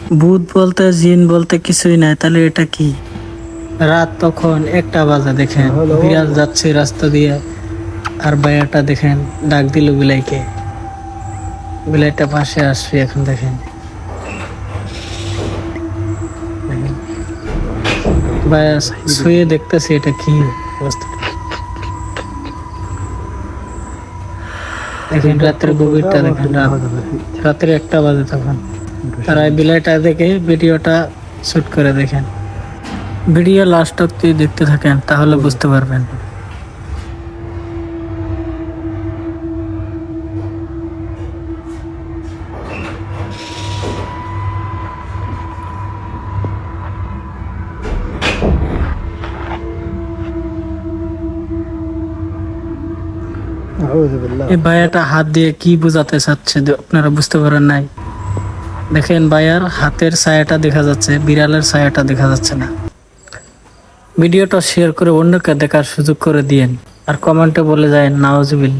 ভূত বলতে জিন বলতে কিছুই নাই, তাহলে এটা কি? রাত তখন 1টা বাজে, দেখেন বিড়াল যাচ্ছে রাস্তা দিয়ে, আর ভাইয়াটা দেখেন ডাক দিল বিলাইকে, বিলাইটা পাশে আসছে। এখন দেখেন ভাইয়া শুয়ে দেখতেছি এটা কি অবস্থা। দেখেন রাতের গভীরটা, দেখেন রাতের 1টা বাজে তখন। তারা এই বিলাইটা দেখে ভিডিওটা শুট করে। দেখেন ভিডিও লাস্ট অব্দি দেখতে থাকেন, তাহলে বুঝতে পারবেন। এই ভাইয়াটা হাত দিয়ে কি বোঝাতে চাচ্ছে আপনারা বুঝতে পারেন নাই? দেখেন ভাইয়ার হাতের ছায়াটা দেখা যাচ্ছে, বিড়ালের ছায়াটা দেখা যাচ্ছে না। ভিডিওটা শেয়ার করে অন্যকে দেখার সুযোগ করে দিয়েন, আর কমেন্টে বলে যায় নাউজুবিল্লাহ।